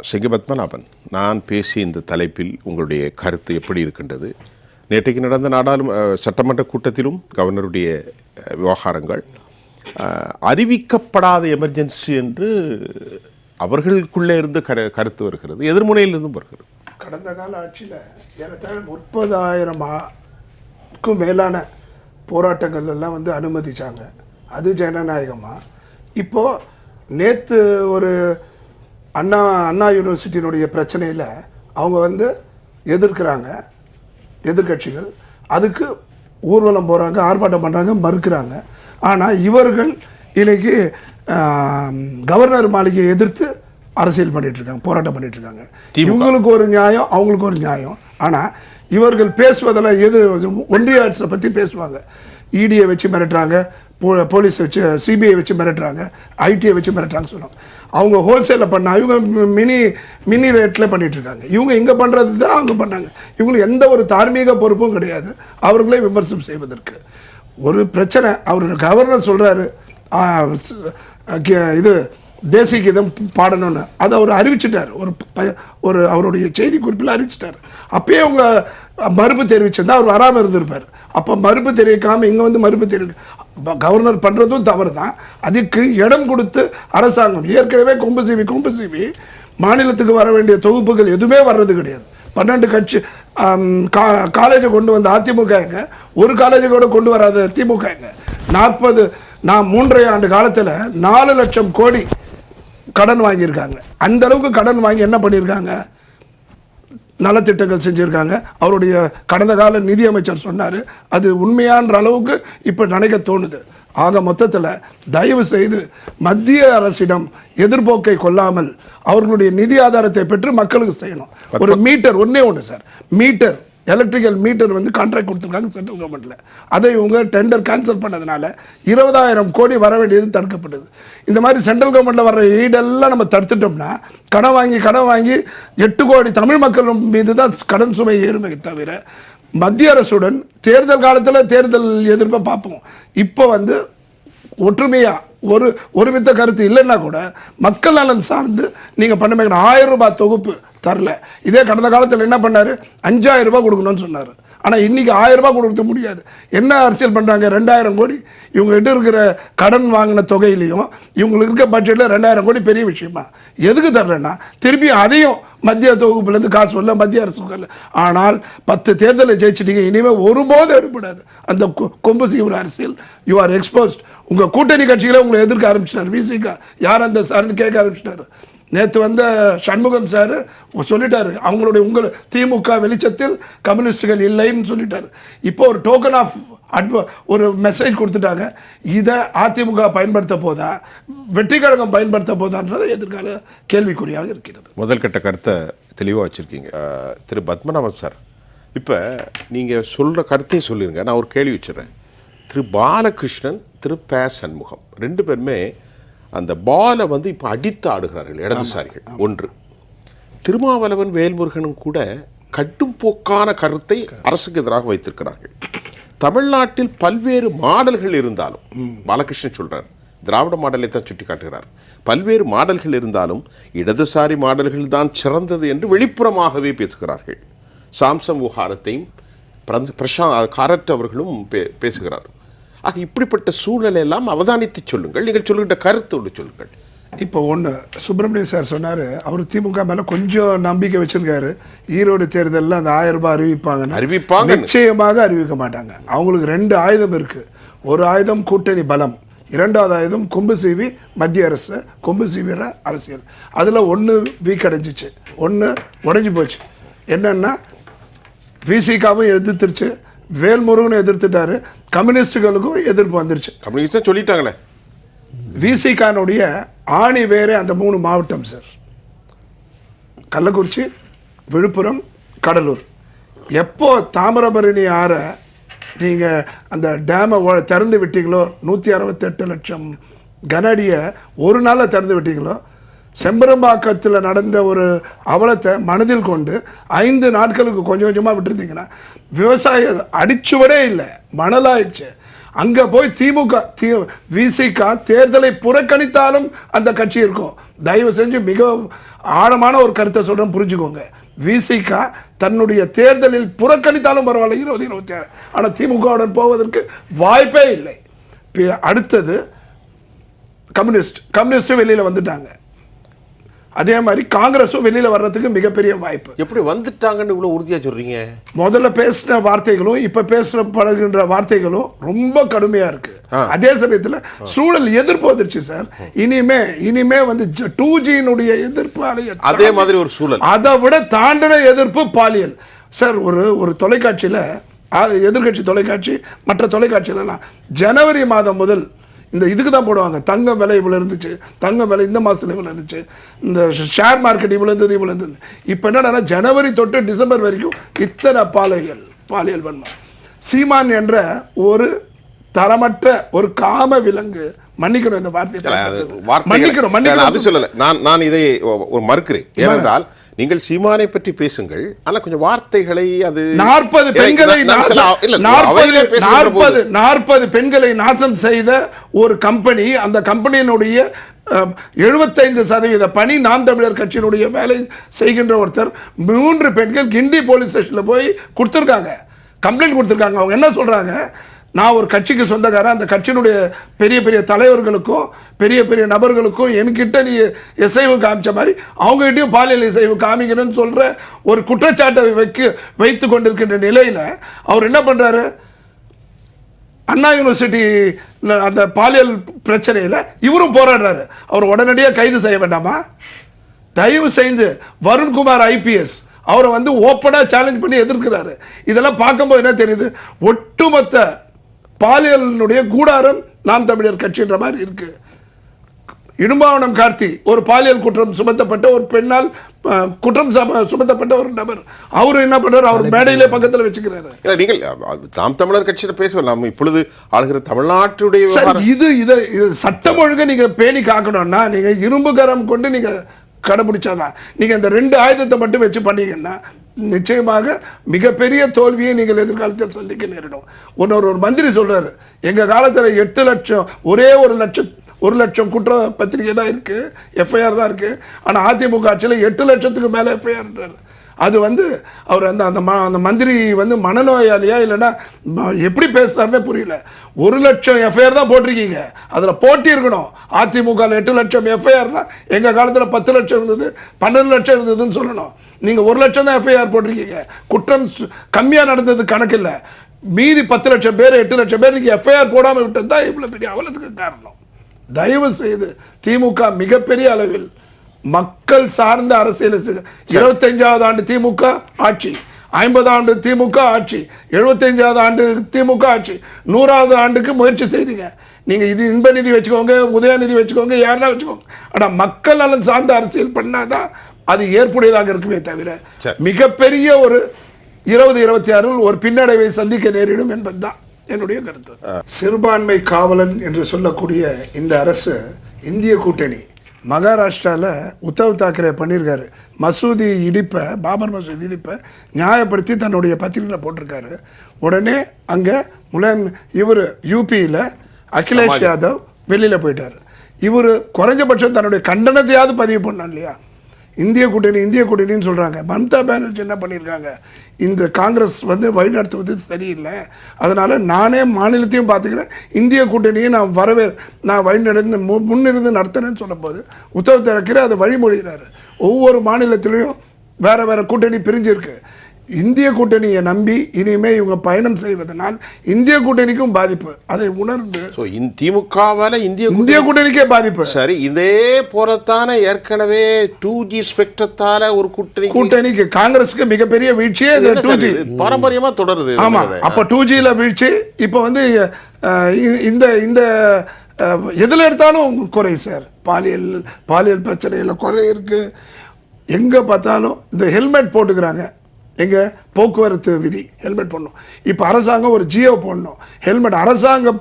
செங்கபத்மநாபன், நான் பேசிய இந்த தலைப்பில் உங்களுடைய கருத்து எப்படி இருக்கின்றது? நேற்றைக்கு நடந்த சட்டமன்ற கூட்டத்திலும் கவர்னருடைய விவகாரங்கள் அறிவிக்கப்படாத எமர்ஜென்சி என்று அவர்களுக்குள்ளே இருந்து கருத்து வருகிறது, எதிர்முனையிலிருந்தும் வருகிறது. கடந்த கால ஆட்சியில் ஏறத்தாழ 30,000க்கும் மேலான போராட்டங்கள் எல்லாம் அனுமதிச்சாங்க. அது ஜனநாயகமாக. இப்போது நேற்று ஒரு அண்ணா யூனிவர்சிட்டியினுடைய பிரச்சனையில் அவங்க எதிர்க்கிறாங்க, எதிர்கட்சிகள் அதுக்கு ஊர்வலம் போகிறாங்க, ஆர்ப்பாட்டம் பண்ணுறாங்க, மறுக்கிறாங்க. ஆனால் இவர்கள் இன்னைக்கு கவர்னர் மாளிகையை எதிர்த்து அரசியல் பண்ணிகிட்ருக்காங்க, போராட்டம் பண்ணிகிட்ருக்காங்க. இவங்களுக்கு ஒரு நியாயம், அவங்களுக்கு ஒரு நியாயம். ஆனால் இவர்கள் பேசுவதில் ஒன்றிய அரசை பற்றி பேசுவாங்க. இடியை வச்சு மிரட்டுறாங்க, போலீஸை வச்சு, சிபிஐ வச்சு மிரட்டுறாங்க, ஐடியை வச்சு மிரட்டுறாங்க சொல்லுவாங்க. அவங்க ஹோல்சேலில் பண்ணால் இவங்க மினி ரேட்டில் பண்ணிகிட்ருக்காங்க. இவங்க இங்கே பண்ணுறது தான் அவங்க பண்ணாங்க. இவங்களுக்கு எந்த ஒரு தார்மீக பொறுப்பும் கிடையாது அவர்களே விமர்சனம் செய்வதற்கு. ஒரு பிரச்சனை, அவர் கவர்னர் சொல்கிறாரு இது தேசிய கீதம் பாடணும்னு, அதை அவர் அறிவிச்சிட்டார். ஒரு அவருடைய செய்தி குறிப்பில் அறிவிச்சிட்டார். அப்பயே அவங்க மறுப்பு தெரிவிச்சிருந்தா அவர் வராமல் இருந்திருப்பார். அப்போ மறுப்பு தெரிவிக்காமல் இங்கே மறுப்பு தெரிவிக்க கவர்னர் பண்ணுறதும் தவறு தான். அதுக்கு இடம் கொடுத்து அரசாங்கம் ஏற்கனவே கொம்பு சீவி மாநிலத்துக்கு வர வேண்டிய தொகுப்புகள் எதுவுமே வர்றது கிடையாது. 12 கட்சி காலேஜை கொண்டு வந்த அதிமுகங்க, ஒரு காலேஜை கூட கொண்டு வராத திமுகங்க. 3.5 ஆண்டு காலத்தில் 4 லட்சம் கோடி கடன் வாங்கியிருக்காங்க. அந்த அளவுக்கு கடன் வாங்கி என்ன பண்ணியிருக்காங்க? நலத்திட்டங்கள் செஞ்சுருக்காங்க. அவருடைய கடந்த கால நிதியமைச்சர் சொன்னார், அது உண்மையான்ற அளவுக்கு இப்போ நினைக்க தோணுது. ஆக மொத்தத்தில் தயவு செய்து மத்திய அரசிடம் எதிர்போக்கை கொள்ளாமல் அவர்களுடைய நிதி ஆதாரத்தை பெற்று மக்களுக்கு செய்யணும். ஒரு மீட்டர் ஒன்று sir, meter electrical meter contract கொடுத்துருக்காங்க சென்ட்ரல் கவர்மெண்ட்டில். அதை இவங்க டெண்டர் கேன்சல் பண்ணதுனால 20,000 கோடி வர வேண்டியது தடுக்கப்பட்டது. இந்த மாதிரி சென்ட்ரல் கவர்மெண்ட்டில் வர ஈடெல்லாம் நம்ம தடுத்துட்டோம்னா கடன் வாங்கி 8 கோடி தமிழ் மக்கள் மீது தான் கடன் சுமை ஏறுமே தவிர மத்திய அரசுடன் தேர்தல் காலத்தில் தேர்தல் எதிர்ப்பை பார்ப்போம். இப்போ ஒற்றுமையாக ஒருமித்த கருத்து இல்லைன்னா கூட மக்கள் நலன் சார்ந்து நீங்கள் பண்ண 1000 ரூபாய் தொகுப்பு தரல. இதே கடந்த காலத்தில் என்ன பண்ணார்? 5000 ரூபாய் கொடுக்கணும்னு சொன்னார். ஆனால் இன்றைக்கி 1000 ரூபாய் கொடுக்க முடியாது. என்ன அரசியல் பண்ணுறாங்க? 2000 கோடி இவங்ககிட்ட இருக்கிற கடன் வாங்கின தொகையிலையும் இவங்களுக்கு இருக்க பட்ஜெட்டில் 2000 கோடி பெரிய விஷயமா? எதுக்கு தரலன்னா திருப்பி அதையும் மத்திய தொகுப்புலேருந்து காசு வரல, மத்திய அரசு வரல. ஆனால் 10 தேர்தலை ஜெயிச்சிட்டீங்க, இனிமேல் ஒருபோதும் எடுப்படாது அந்த கொம்பு சீவுற அரசியல். You are exposed. உங்கள் கூட்டணி கட்சிகளை உங்களை எதிர்க்க ஆரம்பிச்சிட்டார். விசிகா யார் அந்த சார்னு கேட்க ஆரம்பிச்சிட்டாரு. நேற்று சண்முகம் சார் சொல்லிட்டாரு, உங்கள் திமுக வெளிச்சத்தில் கம்யூனிஸ்டுகள் இல்லைன்னு சொல்லிட்டாரு. இப்போ ஒரு டோக்கன் ஆஃப் ஒரு மெசேஜ் கொடுத்துட்டாங்க. இதை அதிமுக பயன்படுத்த போதா, வெற்றி கழகம் பயன்படுத்த போதான்றது எதிர்கால கேள்விக்குறியாக இருக்கிறது. முதல் கட்ட கருத்தை தெளிவாக வச்சுருக்கீங்க திரு பத்மநாபன் சார். இப்போ நீங்கள் சொல்கிற கருத்தையும் சொல்லிடுங்க. நான் ஒரு கேள்வி வச்சுறேன். திரு பாலகிருஷ்ணன், திரு ப. சண்முகம் 2 பேருமே அந்த பாலை இப்போ அடித்து ஆடுகிறார்கள் இடதுசாரிகள். ஒன்று, திருமாவளவன், வேல்முருகனும் கூட கட்டும் போக்கான கருத்தை அரசுக்கு எதிராக வைத்திருக்கிறார்கள். தமிழ்நாட்டில் பல்வேறு மாடல்கள் இருந்தாலும், பாலகிருஷ்ணன் சொல்றார், திராவிட மாடலை தான் சுட்டி காட்டுகிறார், பல்வேறு மாடல்கள் இருந்தாலும் இடதுசாரி மாடல்கள் தான் சிறந்தது என்று வெளிப்புறமாகவே பேசுகிறார்கள். சாம்சங் விவகாரத்தையும் காரட் அவர்களும் பேசுகிறார். ஆக இப்படிப்பட்ட சூழ்நிலை எல்லாம் அவதானித்து சொல்லுங்கள். நீங்கள் சொல்லுகின்ற கருத்தோடு சொல்லுங்கள். இப்போ ஒன்று, சுப்பிரமணியன் சார் சொன்னார், அவர் திமுக மேலே கொஞ்சம் நம்பிக்கை வச்சுருக்காரு. ஈரோடு தேர்தலில் அந்த 1000 ரூபாய் அறிவிப்பாங்க. நிச்சயமாக அறிவிக்க மாட்டாங்க. அவங்களுக்கு 2 ஆயுதம் இருக்குது. ஒரு ஆயுதம் கூட்டணி பலம், 2வது ஆயுதம் கொம்பு சீவி மத்திய அரசு, கொம்பு சீவிற அரசியல். அதில் ஒன்று வீக் அடைஞ்சிச்சு, ஒன்று உடஞ்சி போச்சு. என்னென்னா விசிகாவும் எதிர்த்துருச்சு, வேல்முருகனும் எதிர்த்துட்டாரு, கம்யூனிஸ்டுகளுக்கும் எதிர்ப்பு வந்துருச்சு. கம்யூனிஸ்ட் சொல்லிட்டாங்களே. விசிகானுடைய ஆணி வேறு அந்த 3 மாவட்டம் சார், கள்ளக்குறிச்சி, விழுப்புரம், கடலூர். எப்போ தாமிரபரணி ஆறை நீங்கள் அந்த டேமை திறந்து விட்டீங்களோ, 168 லட்சம் கன அடியை ஒரு நாளில் திறந்து விட்டீங்களோ, செம்பரம்பாக்கத்தில் நடந்த ஒரு அவலத்தை மனதில் கொண்டு 5 நாட்களுக்கு கொஞ்சம் கொஞ்சமாக விட்டுருந்தீங்கன்னா விவசாயம் அடிச்சுவடே இல்லை, மணலாயிடுச்சு. அங்கே போய் விசிக தேர்தலை புறக்கணித்தாலும் அந்த கட்சி இருக்கும். தயவு செஞ்சு மிக ஆழமான ஒரு கருத்தை சொல்றேன், புரிஞ்சுக்கோங்க. விசிகா தன்னுடைய தேர்தலில் புறக்கணித்தாலும் பரவாயில்ல 2026, ஆனால் திமுகவுடன் போவதற்கு வாய்ப்பே இல்லை. அடுத்தது கம்யூனிஸ்டும் வெளியில் வந்துட்டாங்க. அதே மாதிரி காங்கிரஸும் வெளியில் வர்றதுக்கு மிகப்பெரிய வாய்ப்பு. எப்படி வந்துட்டாங்கன்னு இவ்வளோ உறுதியாக சொல்கிறீங்க? முதல்ல பேசின வார்த்தைகளும் இப்போ பேசப்படுகின்ற வார்த்தைகளும் ரொம்ப கடுமையாக இருக்கு. அதே சமயத்தில் சூழல் எதிர்ப்பு வந்துருச்சு சார். இனிமே வந்து 2G எதிர்ப்பு, அதே மாதிரி ஒரு சூழல், அதை விட தாண்டின எதிர்ப்பு பாலியல் சார். ஒரு தொலைக்காட்சியில், எதிர்கட்சி தொலைக்காட்சி, மற்ற தொலைக்காட்சியிலலாம் ஜனவரி மாதம் முதல் இந்த இதுக்கு தான் போடுவாங்க, தங்கம் விலை இவ்வளோ இருந்துச்சு, தங்கம் விலை இந்த மாதத்தில் இவ்வளோ இருந்துச்சு, இந்த ஷேர் மார்க்கெட் இவ்வளோ இருந்தது. இப்போ என்னன்னா ஜனவரி தொட்டு டிசம்பர் வரைக்கும் இத்தனை பாலியல் வன்மம். சீமான் என்ற ஒரு தரமற்ற ஒரு காம விலங்கு, மன்னிக்கணும் இந்த வார்த்தை, மன்னிக்கணும் அது சொல்லலை, நான் இதை மறுக்கிறேன். ஏனென்றால் நீங்கள் சீமானை பற்றி பேசுங்கள், ஆனால் கொஞ்சம் வார்த்தைகளை, அது 40 பெண்களை நாசம் செய்த ஒரு கம்பெனி, அந்த கம்பெனியினுடைய 75% பணி நாம் தமிழர் கட்சியினுடைய வேலை செய்கின்ற ஒருத்தர், 3 பெண்கள் கிண்டி போலீஸ் ஸ்டேஷனில் போய் கொடுத்துருக்காங்க, கம்ப்ளைண்ட் கொடுத்துருக்காங்க. அவங்க என்ன சொல்றாங்க, நான் ஒரு கட்சிக்கு சொந்தக்காரன், அந்த கட்சியினுடைய பெரிய பெரிய தலைவர்களுக்கும் பெரிய பெரிய நபர்களுக்கும் என்கிட்ட நீ இசைவு காமிச்ச மாதிரி அவங்ககிட்டயும் பாலியல் இசைவு காமிக்கணும்னு சொல்ற ஒரு குற்றச்சாட்டை வைத்து கொண்டிருக்கின்ற நிலையில் அவர் என்ன பண்றாரு, அண்ணா யூனிவர்சிட்டி அந்த பாலியல் பிரச்சனையில் இவரும் போராடுறாரு. அவர் உடனடியாக கைது செய்ய வேண்டாமா? தயவு செய்து வருண்குமார் IPS அவரை வந்து ஓப்பனா சேலஞ்ச் பண்ணி எதிர்க்கிறாரு. இதெல்லாம் பார்க்கும்போது என்ன தெரியுது, ஒட்டுமொத்த பாலியலினுடைய கூடாரம் நாம் தமிழர் கட்சின்ற மாதிரி இருக்கு. இடும்பாவனம் கார்த்தி ஒரு பாலியல் குற்றம் சுமத்தப்பட்ட ஒரு பெண்ணால் குற்றம் சுமத்தப்பட்ட ஒரு நபர், அவரு என்ன பண்றாரு, அவர் மேடையிலே பக்கத்தில் வச்சுக்கிறாரு. நீங்கள் நாம் தமிழர் கட்சியை பேசுவோம், நாம் இப்பொழுது ஆளுகிற தமிழ்நாட்டுடைய இது சட்டம் ஒழுங்கு நீங்க பேணி காக்கணும்னா நீங்க இரும்பு கரம் கொண்டு நீங்க கடைபிடிச்சாதான். நீங்க இந்த 2 ஆயுதத்தை மட்டும் வச்சு பண்ணீங்கன்னா நிச்சயமாக மிகப்பெரிய தோல்வியை நீங்கள் எதிர்காலத்தில் சந்திக்க நேரிடும். ஒரு மந்திரி சொல்றாரு, எங்க காலத்தில் 8 லட்சம், ஒரே 1 லட்சம் குற்ற பத்திரிகை தான் இருக்கு, FIR தான் இருக்கு. ஆனால் அதிமுக ஆட்சியில் 8 லட்சத்துக்கு மேலே FIRன்றாரு. அது வந்து அவர் அந்த மந்திரி வந்து மனநோயாளியா இல்லைன்னா எப்படி பேசுறாருன்னே புரியல. 1 லட்சம் FIR தான் போட்டிருக்கீங்க, அதில் போட்டி இருக்கணும். அதிமுக 8 லட்சம் FIRனா எங்கள் காலத்தில் 10 லட்சம் இருந்தது, 12 லட்சம் இருந்ததுன்னு சொல்லணும். நீங்கள் 1 லட்சம் தான் FIR போட்டிருக்கீங்க. குற்றம் கம்மியாக நடந்தது கணக்கு இல்லை, மீதி 10 லட்சம் பேர் 8 லட்சம் பேர் நீங்கள் FIR போடாமல் விட்டது தான் இவ்வளோ பெரிய அவலத்துக்கு காரணம். தயவு செய்து திமுக மிகப்பெரிய அளவில் மக்கள் சார்ந்த அரசியல் 25வது ஆண்டு திமுக ஆட்சி, 50 ஆண்டு திமுக ஆட்சி, 75வது ஆண்டு திமுக ஆட்சி, 100வது ஆண்டுக்கு முயற்சி செய்றீங்க. நீங்க இது இன்ப நிதி வச்சுக்கோங்க, உதயநிதி வச்சுக்கோங்க, யாரெல்லாம் வச்சுக்கோங்க, ஆனா மக்கள் நலன் சார்ந்த அரசியல் பண்ணாதான் அது ஏற்புடையதாக இருக்குமே தவிர மிகப்பெரிய ஒரு 2026 ஒரு பின்னடைவை சந்திக்க நேரிடும் என்பதுதான் என்னுடைய கருத்து. சிறுபான்மை காவலன் என்று சொல்லக்கூடிய இந்த அரசு, இந்திய கூட்டணி மகாராஷ்டிராவில் உத்தவ் தாக்கரே பண்ணியிருக்காரு. மசூதி இடிப்பை, பாபர் மசூதி இடிப்பை நியாயப்படுத்தி தன்னுடைய பத்திரிகையில் போட்டிருக்காரு. உடனே அங்கே இவர் யூபியில் அகிலேஷ் யாதவ் வெளியில் போயிட்டார். இவர் குறைஞ்சபட்சம் தன்னுடைய கண்டனத்தையாவது பதிவு பண்ணோம் இல்லையா? இந்திய கூட்டணின்னு சொல்கிறாங்க. மம்தா பானர்ஜி என்ன பண்ணியிருக்காங்க, இந்த காங்கிரஸ் வந்து வழிநடத்துவது சரியில்லை, அதனால் நானே மாநிலத்தையும் பார்த்துக்கிறேன், இந்திய கூட்டணியை நான் வழிநடந்து முன்னிருந்து நடத்துகிறேன்னு சொல்லும்போது உத்தவ் தாக்கரே அதை வழிமொழிகிறாரு. ஒவ்வொரு மாநிலத்திலையும் வேறு கூட்டணி பிரிஞ்சிருக்கு. இந்திய கூட்டணியை நம்பி இனிமே இவங்க பயணம் செய்வதனால் இந்திய கூட்டணிக்கும் பாதிப்பு. அதை உணர்ந்து திமுகவால இந்திய கூட்டணிக்கே பாதிப்பு. சரி, இதே போறத்தான ஏற்கனவே 2G ஸ்பெக்ட்ரத்தால ஒரு கூட்டணிக்கு காங்கிரஸுக்கு மிகப்பெரிய வீழ்ச்சியே 2G பாரம்பரியமா தொடருது. ஆமா, அப்ப 2Gல வீழ்ச்சி. இப்ப வந்து இந்த எதுல எடுத்தாலும் குறை சார். பாலியல் பிரச்சனையில குறை இருக்கு. எங்க பார்த்தாலும் இந்த ஹெல்மெட் போட்டுக்கிறாங்க. எங்க போக்குவரத்து விதி ஹெல்மெட் போடணும். இப்போ அரசாங்கம் ஒரு ஜியோ போடணும், ஹெல்மெட் அரசாங்க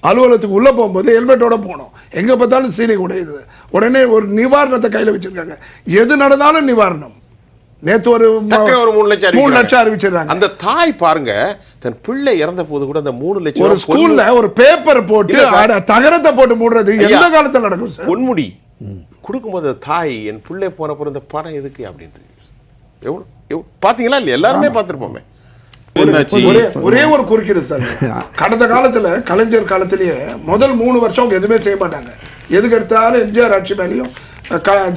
அலுவலகத்துக்கு உள்ளே போகும்போது ஹெல்மெட்டோட போகணும். எங்கே பார்த்தாலும் சீனி உடையுது. உடனே ஒரு நிவாரணத்தை கையில் வச்சுருக்காங்க. எது நடந்தாலும் நிவாரணம். நேற்று ஒரு 3 லட்சம் அறிவிச்சிருக்காங்க. அந்த தாய் பாருங்க, தன் பிள்ளை இறந்த போது கூட அந்த 3 லட்சம் ஒரு ஸ்கூல்ல ஒரு பேப்பர் போட்டு தகரத்தை போட்டு மூடுறது எந்த காலத்தில் நடக்கும் சார்? பொன்முடி கொடுக்கும்போது தாய் என் பிள்ளை போன பிறந்த படம் எதுக்கு அப்படின்னு எவ்வளோ பார்த்தீங்களா இல்லையா? எல்லாருமே பார்த்துருப்போமே. ஒரே ஒரு குறுக்கீடு சார். கடந்த காலத்துல கலைஞர் காலத்திலேயே முதல் 3 வருஷம் அவங்க எதுவுமே செய்ய மாட்டாங்க. எதுக்கு எடுத்தாலும் எம்ஜிஆர் ஆட்சி மேலேயும்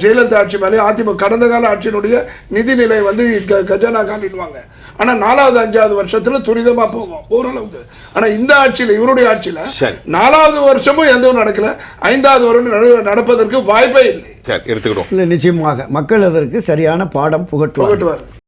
ஜெயலலிதா ஆட்சி மேலேயும் அதிமுக கடந்த கால ஆட்சியினுடைய நிதிநிலை வந்து கஜானா காலிடுவாங்க. ஆனா 4வது 5வது வருஷத்துல துரிதமா போகும் ஓரளவுக்கு. ஆனா இந்த ஆட்சியில இவருடைய ஆட்சியில 4வது வருஷமும் எதுவும் நடக்கல, 5வது வருடம் நடப்பதற்கு வாய்ப்பே இல்லை. எடுத்துக்கிட்டோம். இல்லை, நிச்சயமாக மக்கள் அதற்கு சரியான பாடம் புகட்டுவார்.